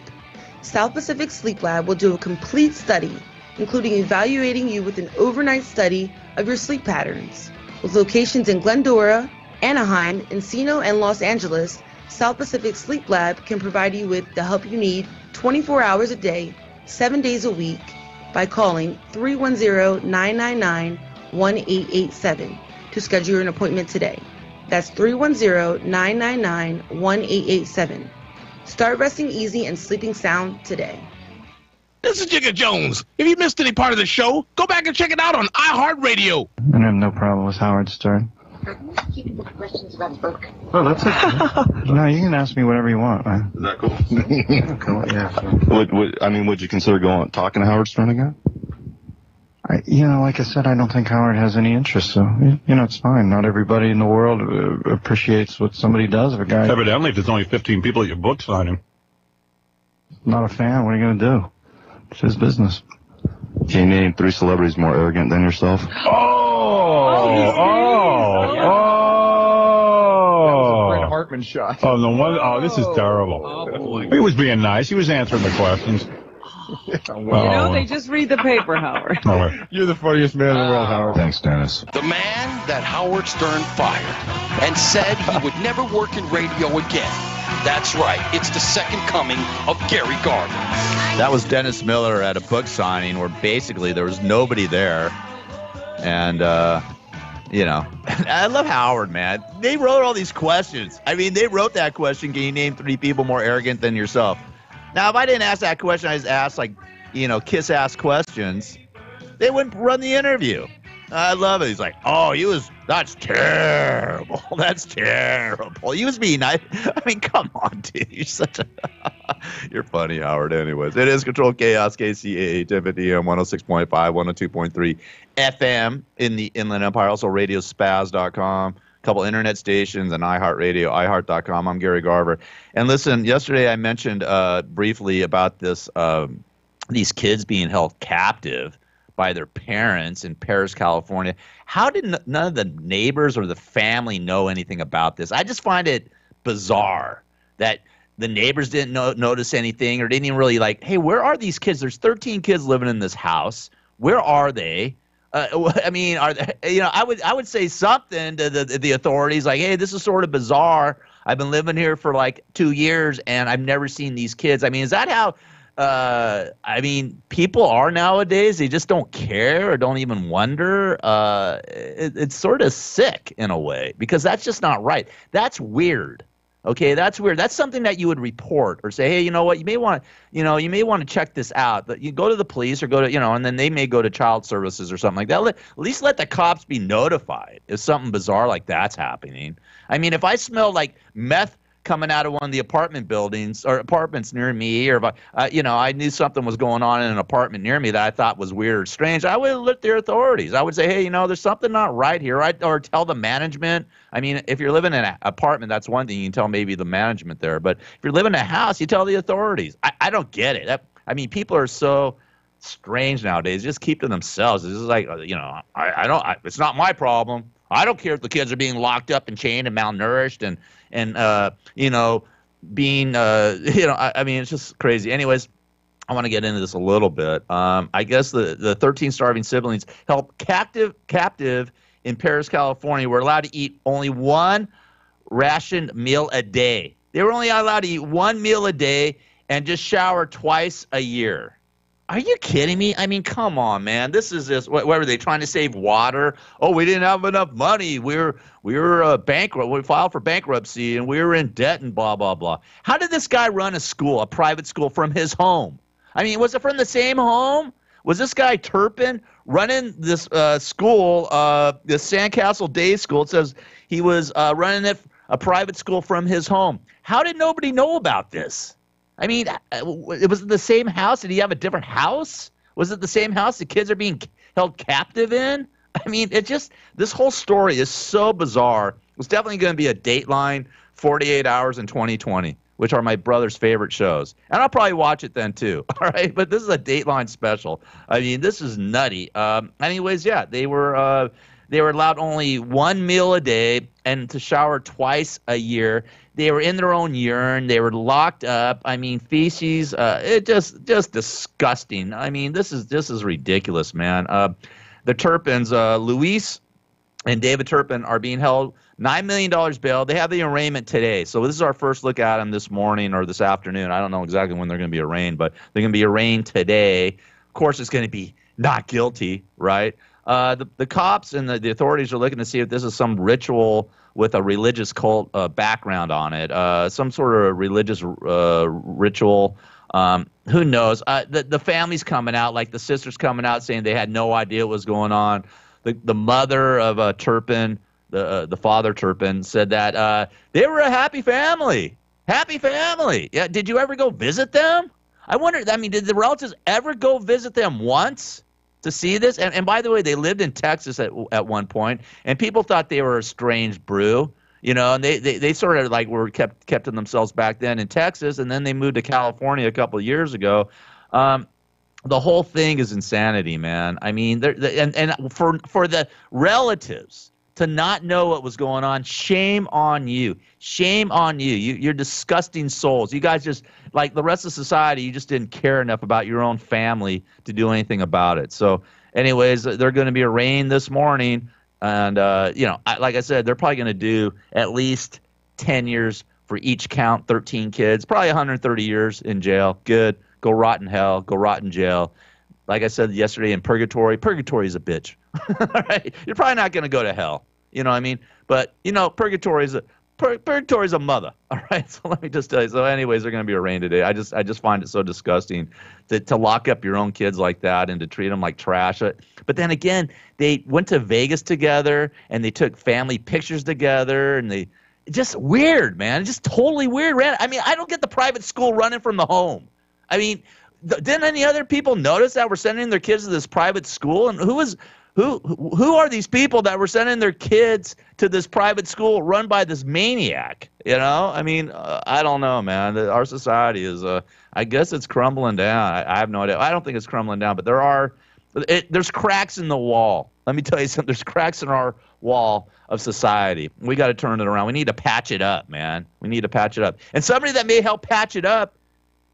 South Pacific Sleep Lab will do a complete study, including evaluating you with an overnight study of your sleep patterns. With locations in Glendora, Anaheim, Encino, and Los Angeles, South Pacific Sleep Lab can provide you with the help you need 24 hours a day, 7 days a week by calling 310-999-1887 to schedule an appointment today. That's 310-999-1887. Start resting easy and sleeping sound today. This is Jigga Jones. If you missed any part of the show, go back and check it out on iHeartRadio. I have no problem with Howard Stern. Keep the questions about the book. Oh, that's it. No, you can ask me whatever you want, man. Is that cool? Cool, yeah. Would you consider talking to Howard Stern again? Like I said, I don't think Howard has any interest, so, it's fine. Not everybody in the world appreciates what somebody does. If a guy... Evidently, if there's only 15 people at your book signing. Not a fan, what are you going to do? It's his business. Can you name 3 celebrities more arrogant than yourself? Hartman shot. Oh, this is terrible. Oh, boy. He was being nice. He was answering the questions. They just read the paper, Howard. You're the funniest man in the world, Howard. Thanks, Dennis. The man that Howard Stern fired and said he would never work in radio again. That's right. It's the second coming of Gary Garver. That was Dennis Miller at a book signing where basically there was nobody there. And, I love Howard, man. They wrote all these questions. I mean, they wrote that question, can you name 3 people more arrogant than yourself? Now, if I didn't ask that question, I just asked, kiss-ass questions, they wouldn't run the interview. I love it. He's like, that's terrible. That's terrible. He was being nice. I mean, come on, dude. You're such a... You're funny, Howard, anyways. It is Controlled Chaos, KCAA, 1050 AM, 106.5, 102.3 FM in the Inland Empire. Also, radiospaz.com. A couple internet stations and iHeartRadio, iHeart.com. I'm Gary Garver. And listen, yesterday I mentioned briefly about this these kids being held captive by their parents in Paris, California. How did none of the neighbors or the family know anything about this? I just find it bizarre that the neighbors didn't notice anything or didn't even really hey, where are these kids? There's 13 kids living in this house. Where are they? I mean, are they, I would say something to the authorities like, hey, this is sort of bizarre. I've been living here for 2 years and I've never seen these kids. I mean, is that how people are nowadays? They just don't care or don't even wonder. It's sort of sick in a way because that's just not right. That's weird. Okay, that's weird. That's something that you would report or say, hey, you know what? You may want to check this out. But you go to the police or go to, and then they may go to child services or something like that. At least let the cops be notified if something bizarre like that's happening. I mean, if I smell meth coming out of one of the apartment buildings or apartments near me, or if I knew something was going on in an apartment near me that I thought was weird or strange, I would alert the authorities. I would say, hey, there's something not right here, or tell the management. I mean, if you're living in an apartment, that's one thing. You can tell maybe the management there, but if you're living in a house, you tell the authorities. I don't get it. People are so strange nowadays. Just keep to themselves. It's just it's not my problem. I don't care if the kids are being locked up and chained and malnourished and being, it's just crazy. Anyways, I want to get into this a little bit. I guess the 13 starving siblings held captive in Paris, California, were allowed to eat only one rationed meal a day. They were only allowed to eat one meal a day and just shower twice a year. Are you kidding me? I mean, come on, man. This is just what were they trying to save water? Oh, we didn't have enough money. We were bankrupt. We filed for bankruptcy and we were in debt and blah blah blah. How did this guy run a private school from his home? I mean, was it from the same home? Was this guy Turpin running this school, this Sandcastle Day School? It says he was running a private school from his home. How did nobody know about this? I mean, it was the same house. Did he have a different house? Was it the same house the kids are being held captive in? I mean, this whole story is so bizarre. It's definitely going to be a Dateline 48 Hours in 2020, which are my brother's favorite shows. And I'll probably watch it then too. All right, but this is a Dateline special. I mean, this is nutty. Anyways, yeah, they were allowed only one meal a day and to shower twice a year. They were in their own urine. They were locked up. I mean, feces. It just disgusting. I mean, this is ridiculous, man. The Turpins, Luis and David Turpin, are being held $9 million bail. They have the arraignment today. So this is our first look at them this morning or this afternoon. I don't know exactly when they're going to be arraigned, but they're going to be arraigned today. Of course, it's going to be not guilty, right? The cops and the authorities are looking to see if this is some ritual with a religious cult background on it, some sort of religious ritual. Who knows? The family's coming out, like the sister's coming out saying they had no idea what was going on. The mother of Turpin, the father Turpin, said that they were a happy family. Happy family. Yeah. Did you ever go visit them? I wonder, did the relatives ever go visit them once to see this? And by the way, they lived in Texas at one point, and people thought they were a strange brew, and they sort of were kept to themselves back then in Texas, and then they moved to California a couple of years ago. The whole thing is insanity, man. I mean, and for the relatives to not know what was going on. Shame on you. Shame on you. You're disgusting souls. You guys just, like the rest of society, you just didn't care enough about your own family to do anything about it. So anyways, they're going to be arraigned this morning. And, like I said, they're probably going to do at least 10 years for each count, 13 kids, probably 130 years in jail. Good. Go rot in hell. Go rot in jail. Like I said yesterday in purgatory is a bitch. All right? You're probably not going to go to hell. You know what I mean? But, purgatory is a mother. All right? So let me just tell you. So anyways, they're going to be arraigned today. I just find it so disgusting to lock up your own kids like that and to treat them like trash. But then again, they went to Vegas together and they took family pictures together and they just weird, man. Just totally weird. I mean, I don't get the private school running from the home. I mean, didn't any other people notice that we're sending their kids to this private school? And who are these people that were sending their kids to this private school run by this maniac? I mean, I don't know, man. Our society is, I guess it's crumbling down. I have no idea. I don't think it's crumbling down, but there's cracks in the wall. Let me tell you something. There's cracks in our wall of society. We got to turn it around. We need to patch it up, man. We need to patch it up. And somebody that may help patch it up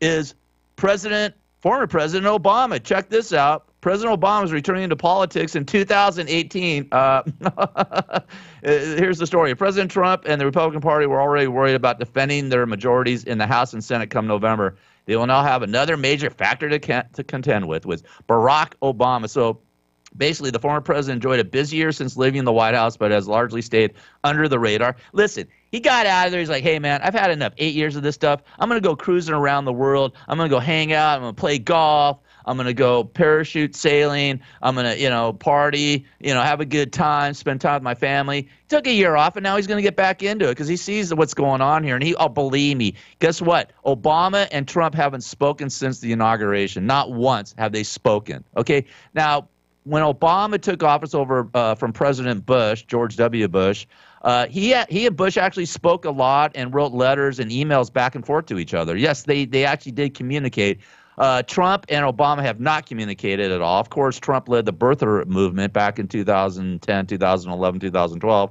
is former President Obama. Check this out. President Obama is returning to politics in 2018. Here's the story. President Trump and the Republican Party were already worried about defending their majorities in the House and Senate come November. They will now have another major factor to contend with Barack Obama. So basically, the former president enjoyed a busy year since leaving the White House, but has largely stayed under the radar. Listen, he got out of there. He's like, hey, man, I've had enough. 8 years of this stuff. I'm going to go cruising around the world. I'm going to go hang out. I'm going to play golf. I'm going to go parachute sailing. I'm going to, party, have a good time, spend time with my family. He took a year off, and now he's going to get back into it because he sees what's going on here. And believe me, guess what? Obama and Trump haven't spoken since the inauguration. Not once have they spoken. Okay? Now, when Obama took office over from President Bush, George W. Bush, he and Bush actually spoke a lot and wrote letters and emails back and forth to each other. Yes, they actually did communicate. Trump and Obama have not communicated at all. Of course, Trump led the birther movement back in 2010, 2011, 2012.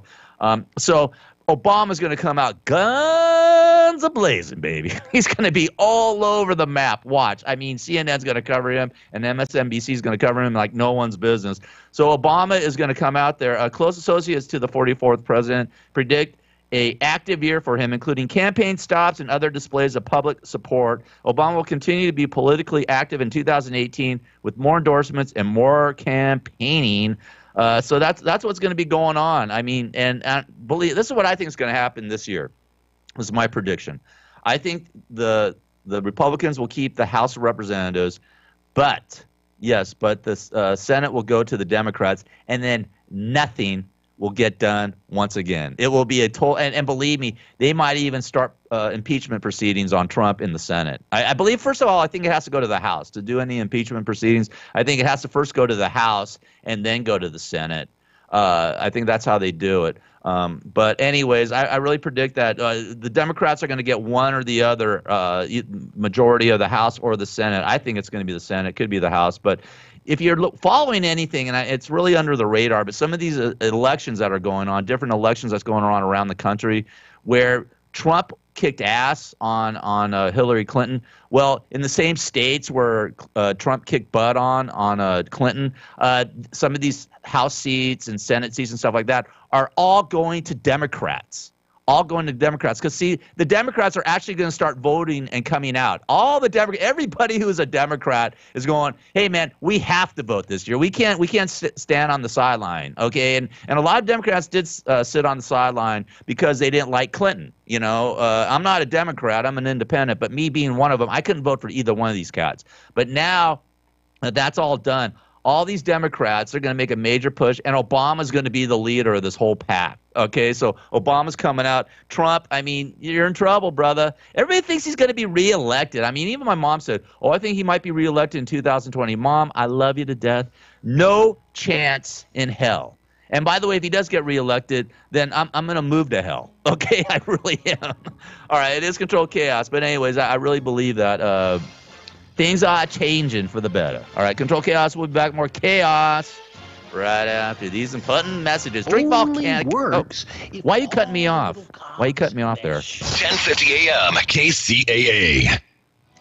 So Obama's going to come out guns a-blazing, baby. He's going to be all over the map. Watch. I mean, CNN's going to cover him, and MSNBC's going to cover him like no one's business. So Obama is going to come out there. Close associates to the 44th president predict an active year for him, including campaign stops and other displays of public support. Obama will continue to be politically active in 2018 with more endorsements and more campaigning. So that's what's going to be going on. I mean, and believe this is what I think is going to happen this year. This is my prediction. I think the Republicans will keep the House of Representatives, but the Senate will go to the Democrats, and then nothing will get done once again. It will be a total, and believe me, they might even start impeachment proceedings on Trump in the Senate. I believe, first of all, I think it has to go to the House to do any impeachment proceedings. I think it has to first go to the House and then go to the Senate. I think that's how they do it. But anyways, I really predict that the Democrats are going to get one or the other majority of the House or the Senate. I think it's going to be the Senate. It could be the House. But if you're following anything, and it's really under the radar, but some of these elections that are going on, different elections that's going on around the country where Trump kicked ass on Hillary Clinton. Well, in the same states where Trump kicked butt on Clinton, some of these House seats and Senate seats and stuff like that are all going to Democrats. All going to Democrats. Because, see, the Democrats are actually going to start voting and coming out. Everybody who is a Democrat is going, hey, man, we have to vote this year. We can't stand on the sideline, okay? And a lot of Democrats did sit on the sideline because they didn't like Clinton. I'm not a Democrat. I'm an independent. But me being one of them, I couldn't vote for either one of these cats. But now that's all done. All these Democrats are going to make a major push, and Obama's going to be the leader of this whole pack. Okay, so Obama's coming out. Trump, I mean, you're in trouble, brother. Everybody thinks he's going to be reelected. I mean, even my mom said, I think he might be reelected in 2020. Mom, I love you to death. No chance in hell. And by the way, if he does get reelected, then I'm going to move to hell. Okay, I really am. All right, it is controlled chaos. But anyways, I really believe that things are changing for the better. All right, Control Chaos. We'll be back. More chaos right after these important messages. Drink volcanic. works. Oh, why are you cutting me off? Why are you cutting me off there? 1050 AM, KCAA.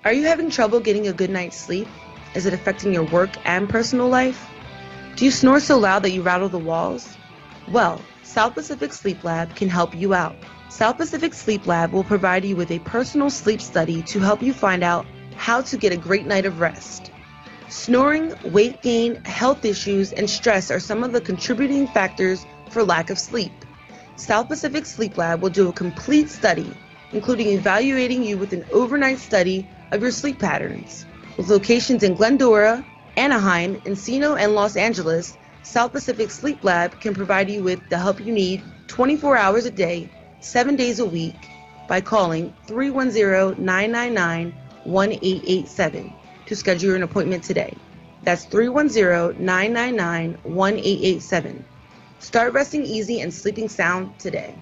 Are you having trouble getting a good night's sleep? Is it affecting your work and personal life? Do you snore so loud that you rattle the walls? Well, South Pacific Sleep Lab can help you out. South Pacific Sleep Lab will provide you with a personal sleep study to help you find out how to get a great night of rest. Snoring, weight gain, health issues, and stress are some of the contributing factors for lack of sleep. South Pacific Sleep Lab will do a complete study, including evaluating you with an overnight study of your sleep patterns. With locations in Glendora, Anaheim, Encino, and Los Angeles, South Pacific Sleep Lab can provide you with the help you need 24 hours a day, 7 days a week by calling 310-999-1887 to schedule an appointment today. That's 310-999-1887. Start resting easy and sleeping sound today.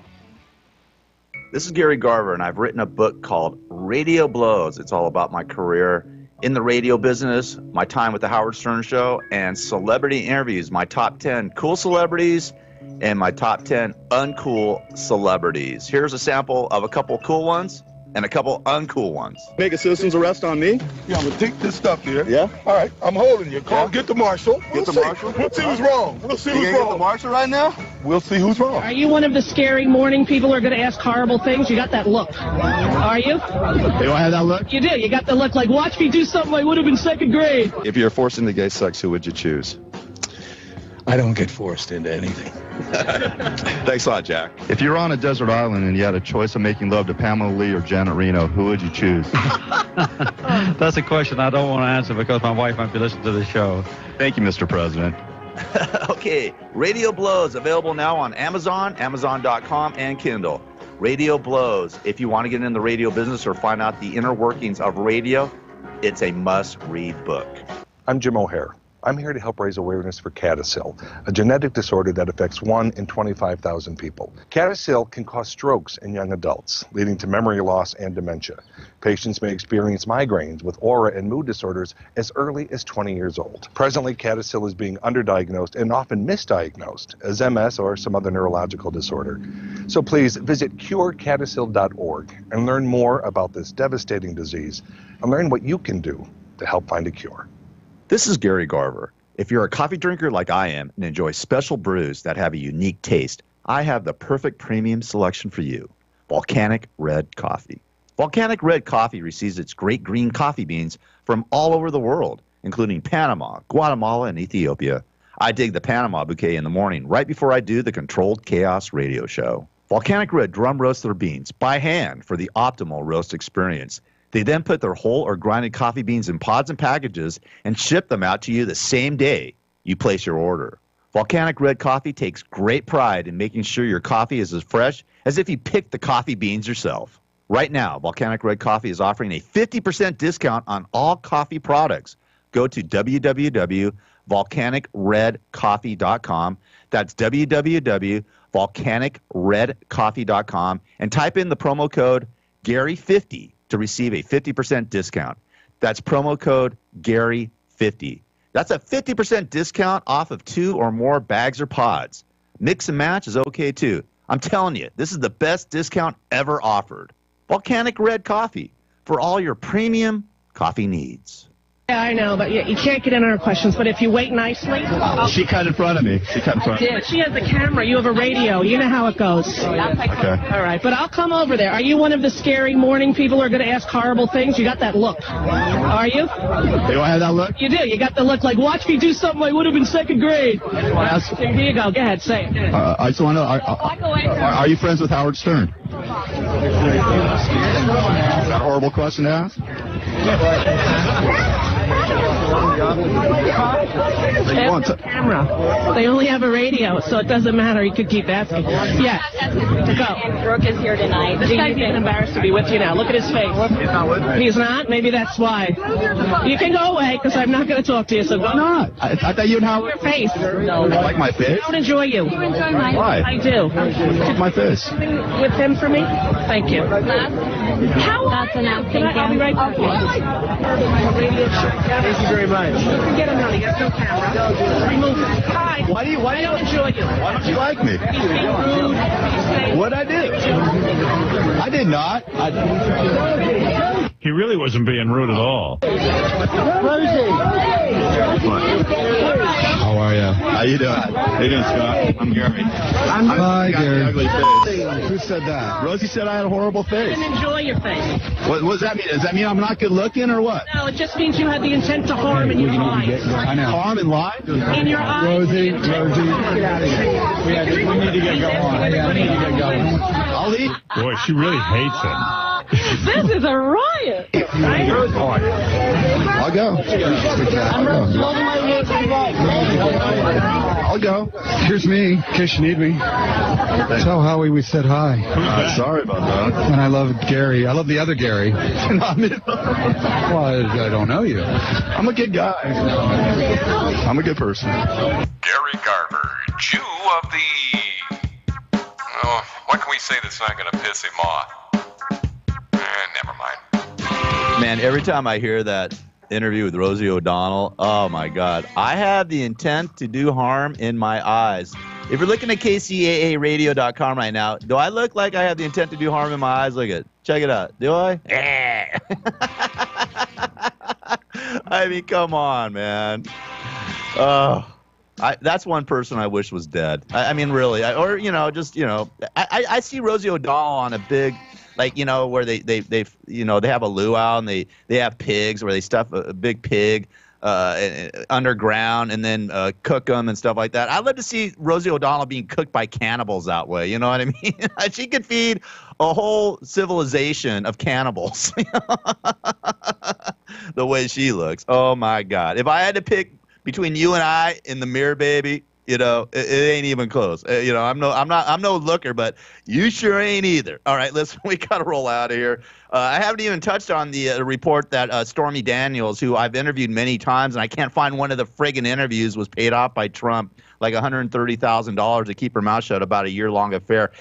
This is Gary Garver, and I've written a book called Radio Blows. It's all about my career in the radio business, my time with the Howard Stern Show, and celebrity interviews, my top 10 cool celebrities and my top 10 uncool celebrities. Here's a sample of a couple cool ones and a couple uncool ones. Make a citizen's arrest on me? Yeah, I'm gonna take this stuff here. Yeah? All right, I'm holding you. Call, get the marshal. Get the marshal? We'll see who's wrong. We'll see who's You wrong. get the marshal right now? We'll see who's wrong. Are you one of the scary morning people who are going to ask horrible things? You got that look. Are you? Do I have that look? You do. You got the look like, watch me do something I would have in second grade. If you're forced into gay sex, who would you choose? I don't get forced into anything. Thanks a lot, Jack. If you're on a desert island and you had a choice of making love to Pamela Lee or Janet Reno, who would you choose? That's a question I don't want to answer because my wife might be listening to the show. Thank you, Mr. President. Okay, Radio Blows, available now on Amazon, Amazon.com, and Kindle. Radio Blows. If you want to get in the radio business or find out the inner workings of radio, it's a must-read book. I'm Jim O'Hare. I'm here to help raise awareness for Kcaa, a genetic disorder that affects 1 in 25,000 people. Kcaa can cause strokes in young adults, leading to memory loss and dementia. Patients may experience migraines with aura and mood disorders as early as 20 years old. Presently, Kcaa is being underdiagnosed and often misdiagnosed as MS or some other neurological disorder. So please visit curekcaa.org and learn more about this devastating disease and learn what you can do to help find a cure. This is Gary Garver. If you're a coffee drinker like I am and enjoy special brews that have a unique taste, I have the perfect premium selection for you, Volcanic Red Coffee. Volcanic Red Coffee receives its great green coffee beans from all over the world, including Panama, Guatemala, and Ethiopia. I dig the Panama bouquet in the morning right before I do the Controlled Chaos radio show. Volcanic Red drum roasts their beans by hand for the optimal roast experience. They then put their whole or grinded coffee beans in pods and packages and ship them out to you the same day you place your order. Volcanic Red Coffee takes great pride in making sure your coffee is as fresh as if you picked the coffee beans yourself. Right now, Volcanic Red Coffee is offering a 50% discount on all coffee products. Go to www.volcanicredcoffee.com. That's www.volcanicredcoffee.com and type in the promo code Gary50 to receive a 50% discount. That's promo code Gary50. That's a 50% discount off of 2 or more bags or pods. Mix and match is okay too. I'm telling you, this is the best discount ever offered. Volcanic Red Coffee for all your premium coffee needs. Yeah, I know, but you can't get in on her questions. But if you wait nicely... She cut in front of me. She has the camera. You have a radio. You know how it goes. Okay. All right, but I'll come over there. Are you one of the scary morning people who are going to ask horrible things? You got that look. Are you? Do I have that look? You do. You got the look like, watch me do something I would have in second grade. Here you go. Go ahead. Say it. I just want to know, are you friends with Howard Stern? Is that a horrible question to ask? Camera. They only have a radio, so it doesn't matter. You could keep asking. Yeah. Go. Brooke is here tonight. This guy's even embarrassed to be with you now. Look at his face. He's not with me. He's not? Maybe that's why. You can go away, because I'm not going to talk to you, so go. Why not? I thought you'd have... Your face. No. You like my face? I don't enjoy you. You enjoy mine? Why? I do. Like my face. With him for me? Thank you. How? That's enough. Thank you. I'll be right back. Thank you very much. Get him out. He has no camera. Remove it. Hi. Why don't enjoy you? Why don't you like me? He's being rude. He's saying... What'd I do? I did not. He really wasn't being rude at all. How are you? How you doing? How you doing, Scott? I'm Gary. Hi, Gary. Ugly face. Who said that? Rosie said I had a horrible face. Didn't enjoy your face. What does that mean? Does that mean I'm not good looking or what? No, it just means you had the intent to harm in your eyes. I know. Harm and lie? In your eyes. Rosie, get out of here. We need to get going. We need to get going. I'll leave. Boy, she really hates him. This is a riot. Right? I'll go. I'll go. Here's me, in case you need me. Tell Howie we said hi. Sorry about that. And I love Gary. I love the other Gary. Well, I don't know you. I'm a good guy. I'm a good person. Gary Garver, Jew of the... Oh, what can we say that's not going to piss him off? Never mind. Man, every time I hear that interview with Rosie O'Donnell, oh my God, I have the intent to do harm in my eyes. If you're looking at KCAAradio.com right now, do I look like I have the intent to do harm in my eyes? Look at, check it out. Do I? I mean, come on, man. That's one person I wish was dead. I mean, really. I see Rosie O'Donnell on a big, like, where they have a luau and they have pigs where they stuff a big pig underground and then cook them and stuff like that. I'd love to see Rosie O'Donnell being cooked by cannibals that way. You know what I mean? She could feed a whole civilization of cannibals. The way she looks. Oh my God. If I had to pick between you and I in the mirror, baby, it ain't even close. I'm no looker, but you sure ain't either. All right, listen, we got to roll out of here. I haven't even touched on the report that Stormy Daniels, who I've interviewed many times, and I can't find one of the friggin' interviews, was paid off by Trump like $130,000 to keep her mouth shut about a year-long affair.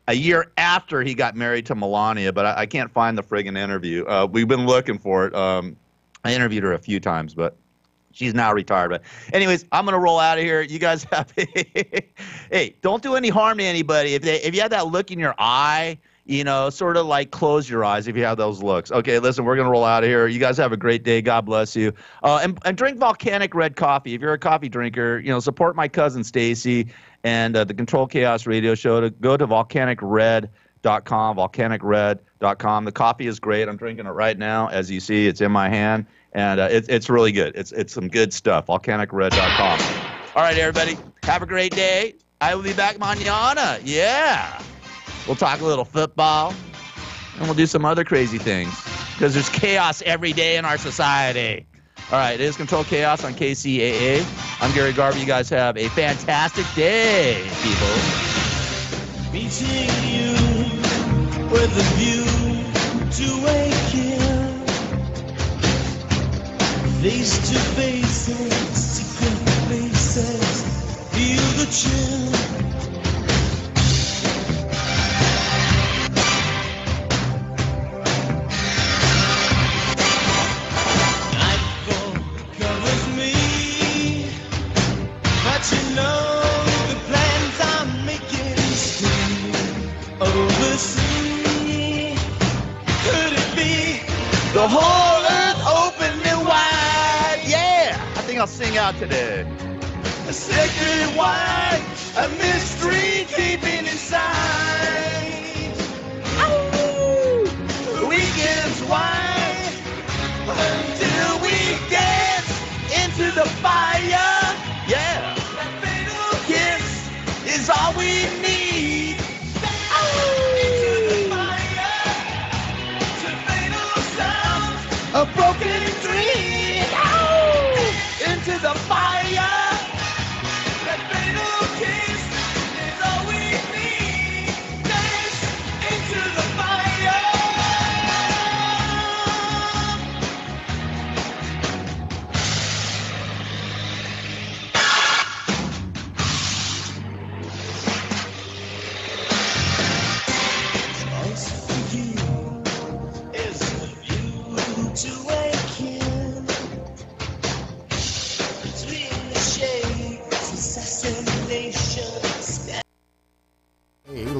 A year after he got married to Melania, but I can't find the friggin' interview. We've been looking for it. I interviewed her a few times, but she's now retired. But anyways, I'm going to roll out of here. You guys have hey, don't do any harm to anybody. If you have that look in your eye, sort of like close your eyes if you have those looks. Okay, listen, we're going to roll out of here. You guys have a great day. God bless you. And drink volcanic red coffee. If you're a coffee drinker, support my cousin Stacy and the Control Chaos Radio Show. To go to volcanicred.com, volcanicred.com. The coffee is great. I'm drinking it right now. As you see, it's in my hand. And it's really good. It's some good stuff. Volcanicred.com. All right, everybody. Have a great day. I will be back mañana. Yeah. We'll talk a little football. And we'll do some other crazy things. Because there's chaos every day in our society. All right. It is Control Chaos on KCAA. I'm Gary Garver. You guys have a fantastic day, people. Meeting you with a view to a kill. Face to face in secret places, feel the chill. Nightfall covers me, but the plans I'm making still oversee. Could it be the whole earth opening wide? I'll sing out today. A sacred wine, a mystery keeping inside. Ow! The weekend's wine until we dance into the fire. Yeah. That fatal kiss is all we need. Into the fire, to fatal sounds of broken dreams. Into the fire, that fatal kiss is all we need.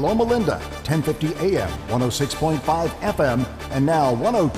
Loma Linda, 1050 AM, 106.5 FM, and now 102.